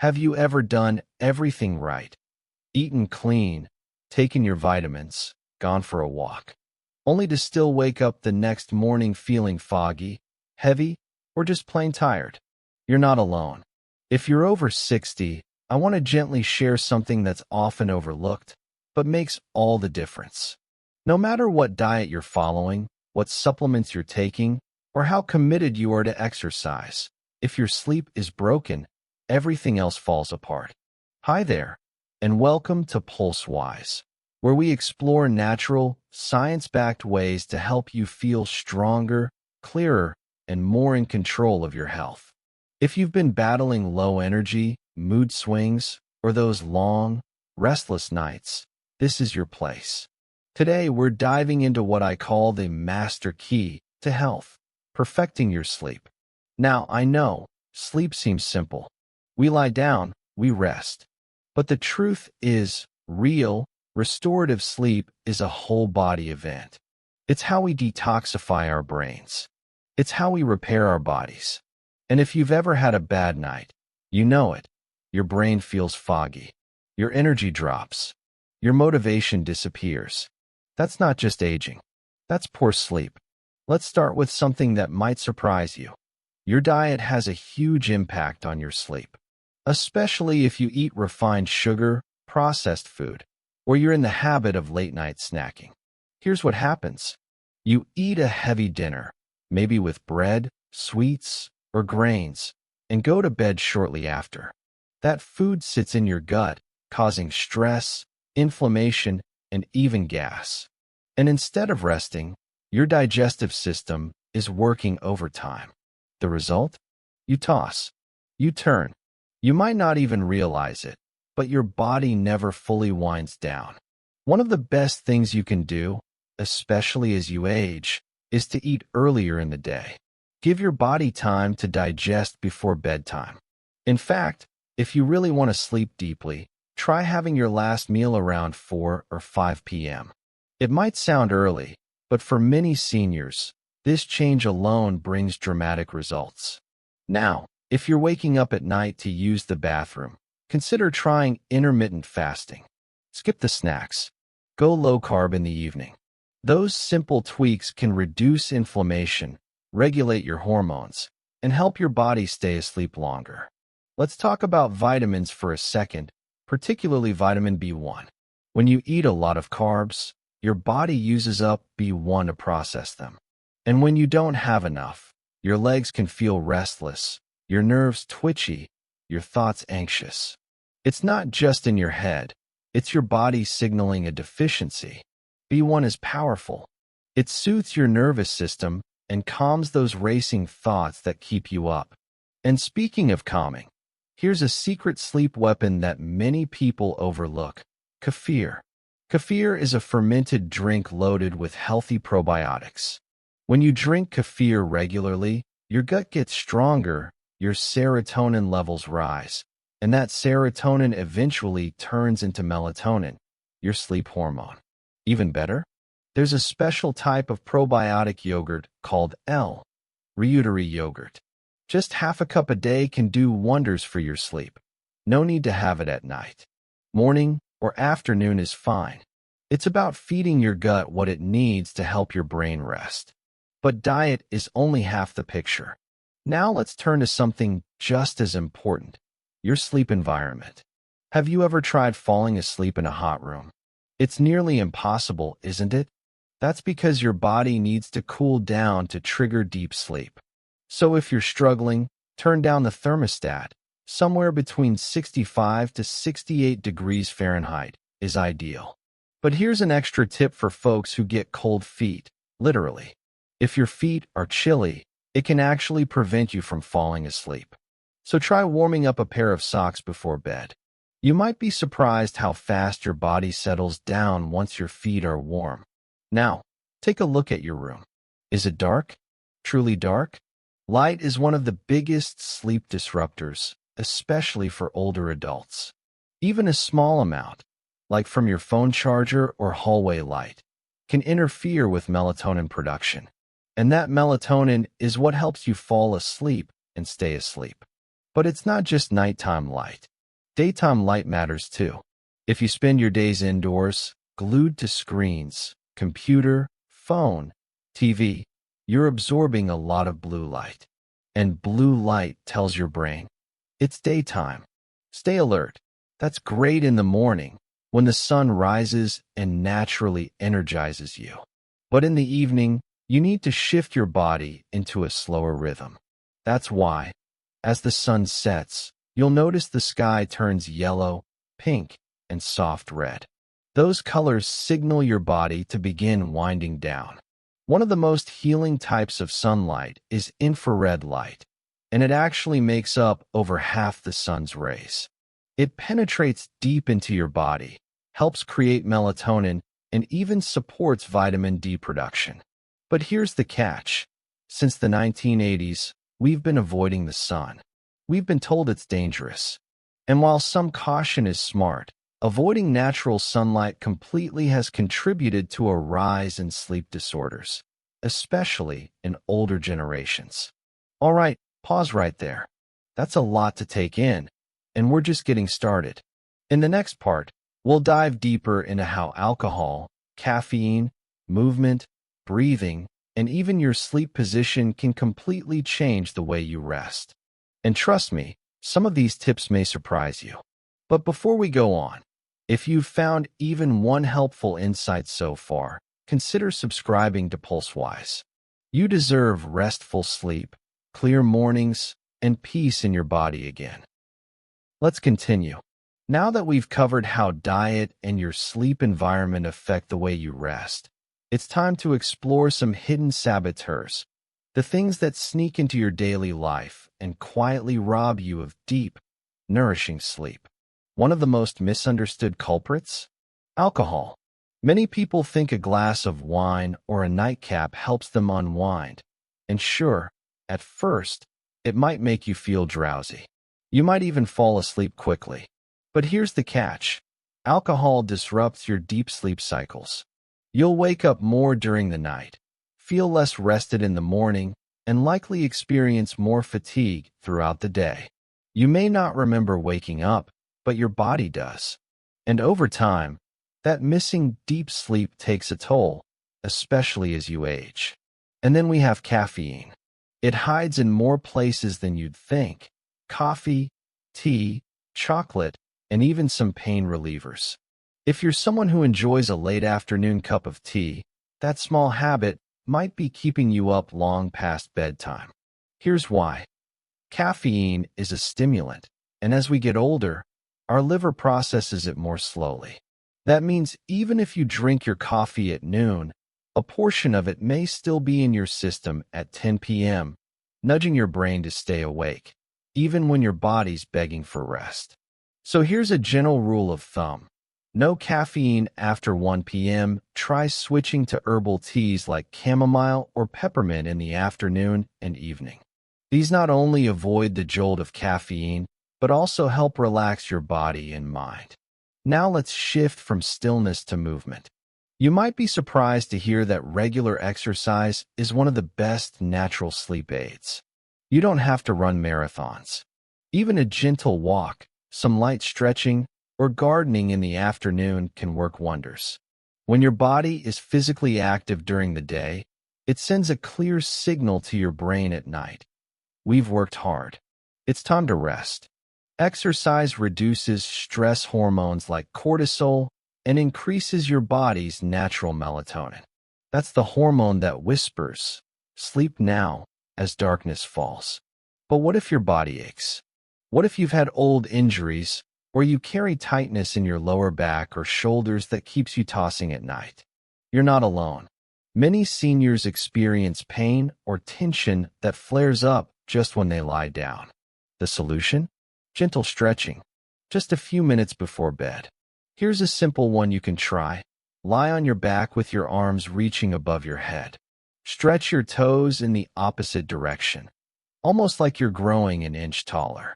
Have you ever done everything right? Eaten clean, taken your vitamins, gone for a walk, only to still wake up the next morning feeling foggy, heavy, or just plain tired? You're not alone. If you're over 60, I want to gently share something that's often overlooked, but makes all the difference. No matter what diet you're following, what supplements you're taking, or how committed you are to exercise, if your sleep is broken, everything else falls apart. Hi there, and welcome to PulseWise, where we explore natural, science-backed ways to help you feel stronger, clearer, and more in control of your health. If you've been battling low energy, mood swings, or those long, restless nights, this is your place. Today, we're diving into what I call the master key to health, perfecting your sleep. Now, I know, sleep seems simple. We lie down, we rest. But the truth is, real, restorative sleep is a whole-body event. It's how we detoxify our brains. It's how we repair our bodies. And if you've ever had a bad night, you know it. Your brain feels foggy. Your energy drops. Your motivation disappears. That's not just aging. That's poor sleep. Let's start with something that might surprise you. Your diet has a huge impact on your sleep, especially if you eat refined sugar, processed food, or you're in the habit of late-night snacking. Here's what happens. You eat a heavy dinner, maybe with bread, sweets, or grains, and go to bed shortly after. That food sits in your gut, causing stress, inflammation, and even gas. And instead of resting, your digestive system is working overtime. The result? You toss. You turn. You might not even realize it, but your body never fully winds down. One of the best things you can do, especially as you age, is to eat earlier in the day. Give your body time to digest before bedtime. In fact, if you really want to sleep deeply, try having your last meal around 4 or 5 p.m. It might sound early, but for many seniors, this change alone brings dramatic results. Now, if you're waking up at night to use the bathroom, consider trying intermittent fasting. Skip the snacks. Go low carb in the evening. Those simple tweaks can reduce inflammation, regulate your hormones, and help your body stay asleep longer. Let's talk about vitamins for a second, particularly vitamin B1. When you eat a lot of carbs, your body uses up B1 to process them. And when you don't have enough, your legs can feel restless, your nerves twitchy, your thoughts anxious. It's not just in your head, it's your body signaling a deficiency. B1 is powerful. It soothes your nervous system and calms those racing thoughts that keep you up. And speaking of calming, here's a secret sleep weapon that many people overlook: kefir. Kefir is a fermented drink loaded with healthy probiotics. When you drink kefir regularly, your gut gets stronger, your serotonin levels rise, and that serotonin eventually turns into melatonin, your sleep hormone. Even better, there's a special type of probiotic yogurt called Reuteri yogurt. Just half a cup a day can do wonders for your sleep. No need to have it at night. Morning or afternoon is fine. It's about feeding your gut what it needs to help your brain rest. But diet is only half the picture. Now let's turn to something just as important: your sleep environment. Have you ever tried falling asleep in a hot room? It's nearly impossible, isn't it? That's because your body needs to cool down to trigger deep sleep. So if you're struggling, turn down the thermostat. Somewhere between 65 to 68 degrees Fahrenheit is ideal. But here's an extra tip for folks who get cold feet, literally. If your feet are chilly, it can actually prevent you from falling asleep. So try warming up a pair of socks before bed. You might be surprised how fast your body settles down once your feet are warm. Now, take a look at your room. Is it dark? Truly dark? Light is one of the biggest sleep disruptors, especially for older adults. Even a small amount, like from your phone charger or hallway light, can interfere with melatonin production. And that melatonin is what helps you fall asleep and stay asleep. But it's not just nighttime light. Daytime light matters too. If you spend your days indoors, glued to screens, computer, phone, TV, you're absorbing a lot of blue light. And blue light tells your brain, it's daytime. Stay alert. That's great in the morning, when the sun rises and naturally energizes you. But in the evening, you need to shift your body into a slower rhythm. That's why, as the sun sets, you'll notice the sky turns yellow, pink, and soft red. Those colors signal your body to begin winding down. One of the most healing types of sunlight is infrared light, and it actually makes up over half the sun's rays. It penetrates deep into your body, helps create melatonin, and even supports vitamin D production. But here's the catch. Since the 1980s, we've been avoiding the sun. We've been told it's dangerous. And while some caution is smart, avoiding natural sunlight completely has contributed to a rise in sleep disorders, especially in older generations. All right, pause right there. That's a lot to take in, and we're just getting started. In the next part, we'll dive deeper into how alcohol, caffeine, movement, breathing, and even your sleep position can completely change the way you rest. And trust me, some of these tips may surprise you. But before we go on, if you've found even one helpful insight so far, consider subscribing to PulseWise. You deserve restful sleep, clear mornings, and peace in your body again. Let's continue. Now that we've covered how diet and your sleep environment affect the way you rest, it's time to explore some hidden saboteurs, the things that sneak into your daily life and quietly rob you of deep, nourishing sleep. One of the most misunderstood culprits? Alcohol. Many people think a glass of wine or a nightcap helps them unwind. And sure, at first, it might make you feel drowsy. You might even fall asleep quickly. But here's the catch. Alcohol disrupts your deep sleep cycles. You'll wake up more during the night, feel less rested in the morning, and likely experience more fatigue throughout the day. You may not remember waking up, but your body does. And over time, that missing deep sleep takes a toll, especially as you age. And then we have caffeine. It hides in more places than you'd think. Coffee, tea, chocolate, and even some pain relievers. If you're someone who enjoys a late afternoon cup of tea, that small habit might be keeping you up long past bedtime. Here's why. Caffeine is a stimulant, and as we get older, our liver processes it more slowly. That means even if you drink your coffee at noon, a portion of it may still be in your system at 10 p.m., nudging your brain to stay awake, even when your body's begging for rest. So here's a general rule of thumb. No caffeine after 1 p.m. Try switching to herbal teas like chamomile or peppermint in the afternoon and evening. These not only avoid the jolt of caffeine, but also help relax your body and mind. Now let's shift from stillness to movement. You might be surprised to hear that regular exercise is one of the best natural sleep aids. You don't have to run marathons. Even a gentle walk, some light stretching, or gardening in the afternoon can work wonders. When your body is physically active during the day, it sends a clear signal to your brain at night. We've worked hard. It's time to rest. Exercise reduces stress hormones like cortisol and increases your body's natural melatonin. That's the hormone that whispers, "Sleep now," as darkness falls. But what if your body aches? What if you've had old injuries, or you carry tightness in your lower back or shoulders that keeps you tossing at night? You're not alone. Many seniors experience pain or tension that flares up just when they lie down. The solution? Gentle stretching, just a few minutes before bed. Here's a simple one you can try. Lie on your back with your arms reaching above your head. Stretch your toes in the opposite direction, almost like you're growing an inch taller.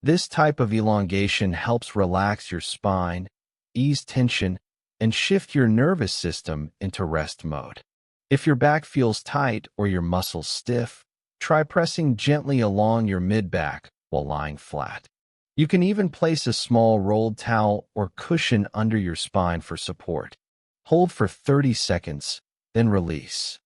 This type of elongation helps relax your spine, ease tension, and shift your nervous system into rest mode. If your back feels tight or your muscles stiff, try pressing gently along your mid-back while lying flat. You can even place a small rolled towel or cushion under your spine for support. Hold for 30 seconds, then release.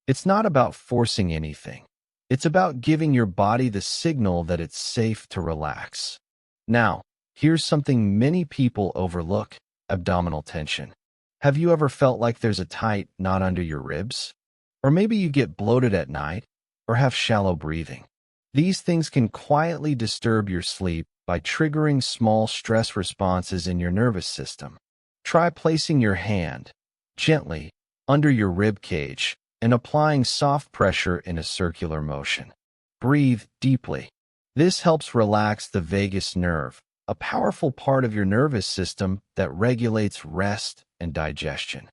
It's not about forcing anything. It's about giving your body the signal that it's safe to relax. Now, here's something many people overlook: abdominal tension. Have you ever felt like there's a tight knot under your ribs? Or maybe you get bloated at night or have shallow breathing. These things can quietly disturb your sleep by triggering small stress responses in your nervous system. Try placing your hand gently under your rib cage and applying soft pressure in a circular motion. Breathe deeply. This helps relax the vagus nerve, a powerful part of your nervous system that regulates rest and digestion.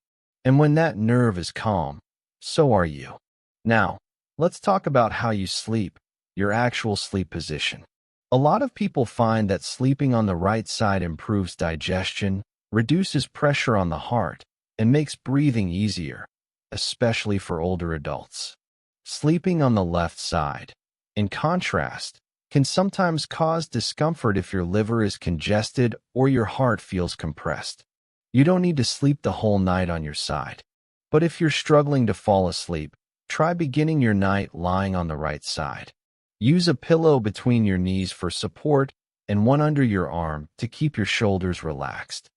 And when that nerve is calm, so are you. Now, let's talk about how you sleep, your actual sleep position. A lot of people find that sleeping on the right side improves digestion, reduces pressure on the heart, and makes breathing easier, especially for older adults. Sleeping on the left side, in contrast, can sometimes cause discomfort if your liver is congested or your heart feels compressed. You don't need to sleep the whole night on your side. But if you're struggling to fall asleep, try beginning your night lying on the right side. Use a pillow between your knees for support and one under your arm to keep your shoulders relaxed.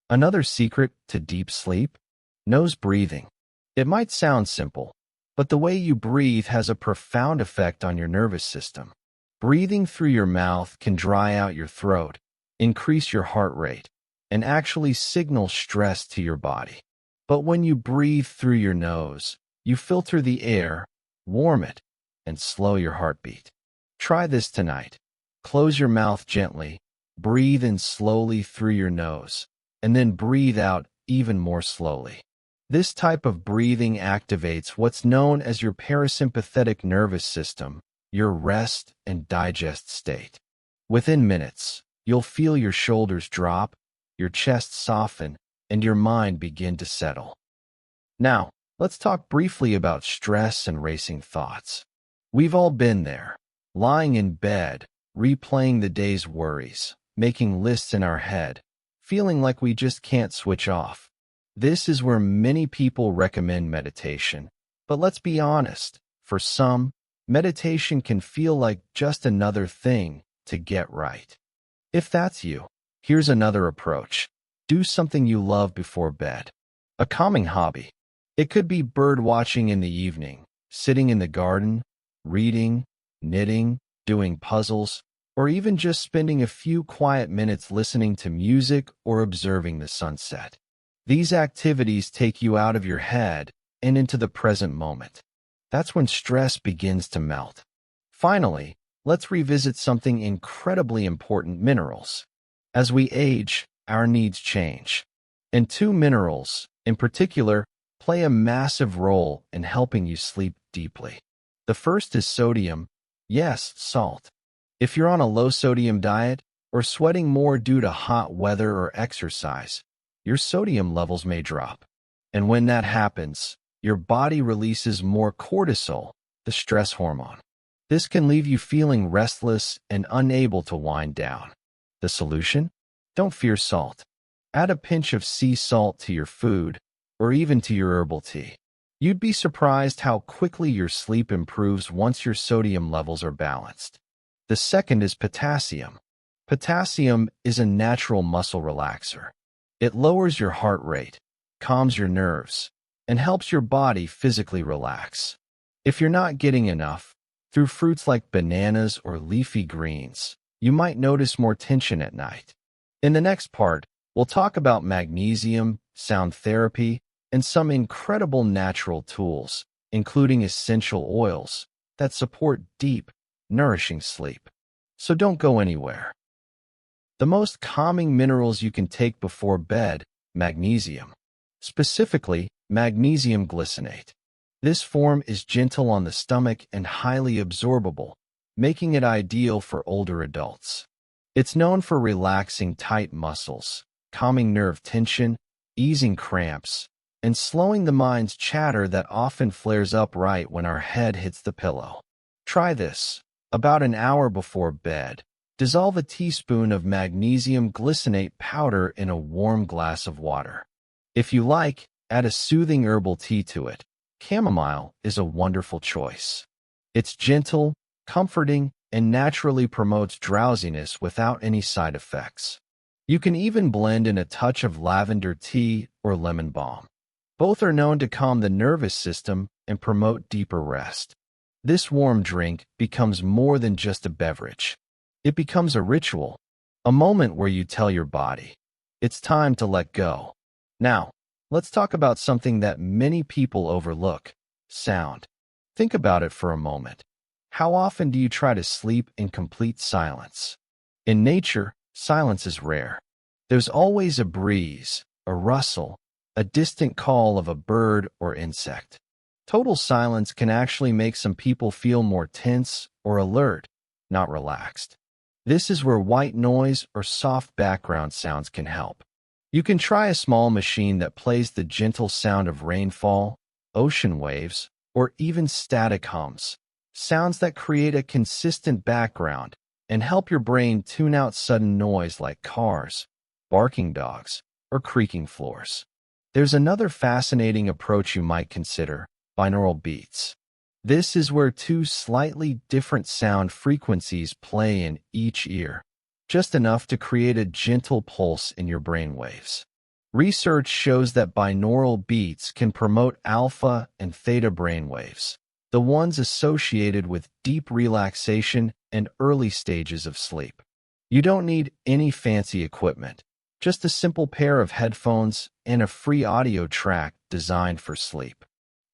Another secret to deep sleep? Nose breathing. It might sound simple, but the way you breathe has a profound effect on your nervous system. Breathing through your mouth can dry out your throat, increase your heart rate, and actually signal stress to your body. But when you breathe through your nose, you filter the air, warm it, and slow your heartbeat. Try this tonight. Close your mouth gently, breathe in slowly through your nose, and then breathe out even more slowly. This type of breathing activates what's known as your parasympathetic nervous system, your rest and digest state. Within minutes, you'll feel your shoulders drop, your chest soften, and your mind begin to settle. Now, let's talk briefly about stress and racing thoughts. We've all been there, lying in bed, replaying the day's worries, making lists in our head, feeling like we just can't switch off. This is where many people recommend meditation. But let's be honest, for some, meditation can feel like just another thing to get right. If that's you, here's another approach. Do something you love before bed. A calming hobby. It could be bird watching in the evening, sitting in the garden, reading, knitting, doing puzzles, or even just spending a few quiet minutes listening to music or observing the sunset. These activities take you out of your head and into the present moment. That's when stress begins to melt. Finally, let's revisit something incredibly important: minerals. As we age, our needs change. And two minerals, in particular, play a massive role in helping you sleep deeply. The first is sodium, yes, salt. If you're on a low-sodium diet or sweating more due to hot weather or exercise, your sodium levels may drop. And when that happens, your body releases more cortisol, the stress hormone. This can leave you feeling restless and unable to wind down. The solution? Don't fear salt. Add a pinch of sea salt to your food, or even to your herbal tea. You'd be surprised how quickly your sleep improves once your sodium levels are balanced. The second is potassium. Potassium is a natural muscle relaxer. It lowers your heart rate, calms your nerves, and helps your body physically relax. If you're not getting enough, through fruits like bananas or leafy greens, you might notice more tension at night. In the next part, we'll talk about magnesium, sound therapy, and some incredible natural tools, including essential oils, that support deep, nourishing sleep. So don't go anywhere. The most calming minerals you can take before bed: magnesium. Specifically, magnesium glycinate. This form is gentle on the stomach and highly absorbable, making it ideal for older adults. It's known for relaxing tight muscles, calming nerve tension, easing cramps, and slowing the mind's chatter that often flares up right when our head hits the pillow. Try this about an hour before bed. Dissolve a teaspoon of magnesium glycinate powder in a warm glass of water. If you like, add a soothing herbal tea to it. Chamomile is a wonderful choice. It's gentle, comforting, and naturally promotes drowsiness without any side effects. You can even blend in a touch of lavender tea or lemon balm. Both are known to calm the nervous system and promote deeper rest. This warm drink becomes more than just a beverage. It becomes a ritual, a moment where you tell your body, it's time to let go. Now, let's talk about something that many people overlook: sound. Think about it for a moment. How often do you try to sleep in complete silence? In nature, silence is rare. There's always a breeze, a rustle, a distant call of a bird or insect. Total silence can actually make some people feel more tense or alert, not relaxed. This is where white noise or soft background sounds can help. You can try a small machine that plays the gentle sound of rainfall, ocean waves, or even static hums, sounds that create a consistent background and help your brain tune out sudden noise like cars, barking dogs, or creaking floors. There's another fascinating approach you might consider: binaural beats. This is where two slightly different sound frequencies play in each ear, just enough to create a gentle pulse in your brainwaves. Research shows that binaural beats can promote alpha and theta brainwaves, the ones associated with deep relaxation and early stages of sleep. You don't need any fancy equipment, just a simple pair of headphones and a free audio track designed for sleep.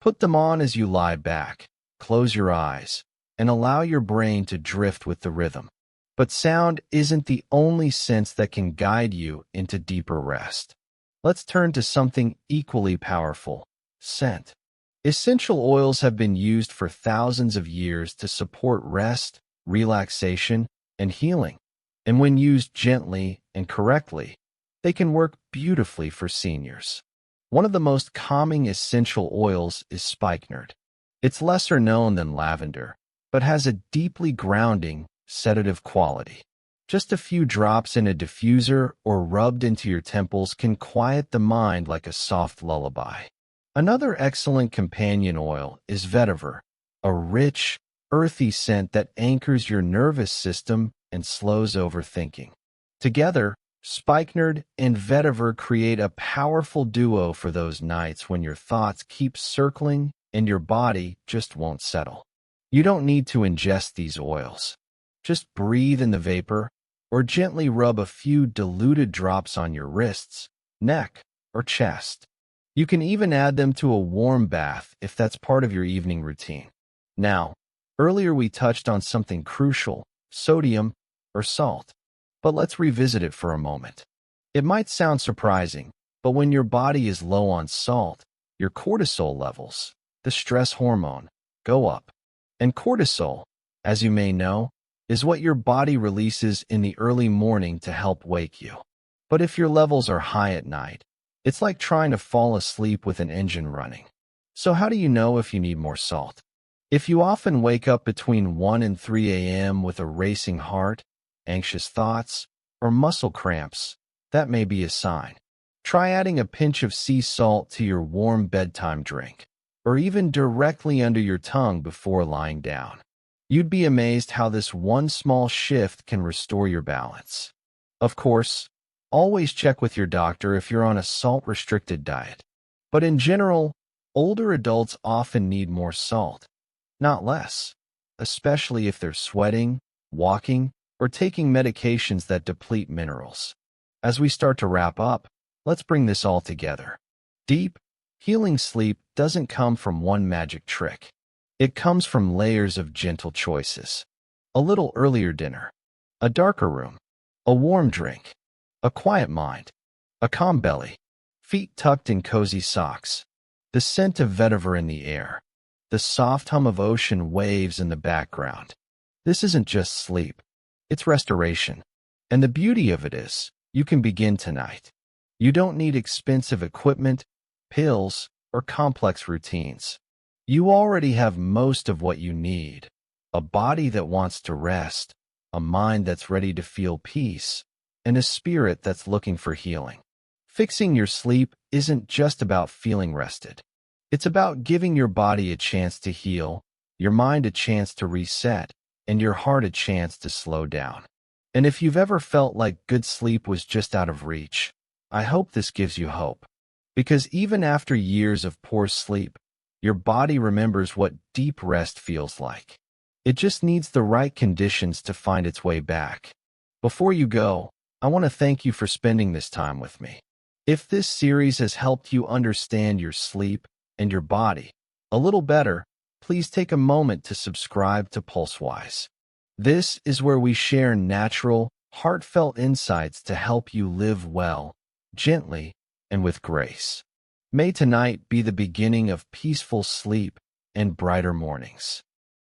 Put them on as you lie back, close your eyes, and allow your brain to drift with the rhythm. But sound isn't the only sense that can guide you into deeper rest. Let's turn to something equally powerful: scent. Essential oils have been used for thousands of years to support rest, relaxation, and healing. And when used gently and correctly, they can work beautifully for seniors. One of the most calming essential oils is spikenard. It's lesser known than lavender, but has a deeply grounding, sedative quality. Just a few drops in a diffuser or rubbed into your temples can quiet the mind like a soft lullaby. Another excellent companion oil is vetiver, a rich, earthy scent that anchors your nervous system and slows overthinking. Together, spikenard and vetiver create a powerful duo for those nights when your thoughts keep circling and your body just won't settle. You don't need to ingest these oils. Just breathe in the vapor or gently rub a few diluted drops on your wrists, neck, or chest. You can even add them to a warm bath if that's part of your evening routine. Now, earlier we touched on something crucial: sodium or salt. But let's revisit it for a moment. It might sound surprising, but when your body is low on salt, your cortisol levels, the stress hormone, go up. And cortisol, as you may know, is what your body releases in the early morning to help wake you. But if your levels are high at night, it's like trying to fall asleep with an engine running. So how do you know if you need more salt? If you often wake up between 1 and 3 a.m. with a racing heart, anxious thoughts, or muscle cramps, that may be a sign. Try adding a pinch of sea salt to your warm bedtime drink, or even directly under your tongue before lying down. You'd be amazed how this one small shift can restore your balance. Of course, always check with your doctor if you're on a salt-restricted diet. But in general, older adults often need more salt, not less, especially if they're sweating, walking, or taking medications that deplete minerals. As we start to wrap up, let's bring this all together. Deep, healing sleep doesn't come from one magic trick. It comes from layers of gentle choices. A little earlier dinner, a darker room, a warm drink, a quiet mind, a calm belly, feet tucked in cozy socks, the scent of vetiver in the air, the soft hum of ocean waves in the background. This isn't just sleep, it's restoration. And the beauty of it is, you can begin tonight. You don't need expensive equipment, pills, or complex routines. You already have most of what you need: a body that wants to rest, a mind that's ready to feel peace, and a spirit that's looking for healing. Fixing your sleep isn't just about feeling rested. It's about giving your body a chance to heal, your mind a chance to reset, and your heart a chance to slow down. And if you've ever felt like good sleep was just out of reach, I hope this gives you hope. Because even after years of poor sleep, your body remembers what deep rest feels like. It just needs the right conditions to find its way back. Before you go, I want to thank you for spending this time with me. If this series has helped you understand your sleep and your body a little better, please take a moment to subscribe to PulseWise. This is where we share natural, heartfelt insights to help you live well, gently, and with grace. May tonight be the beginning of peaceful sleep and brighter mornings.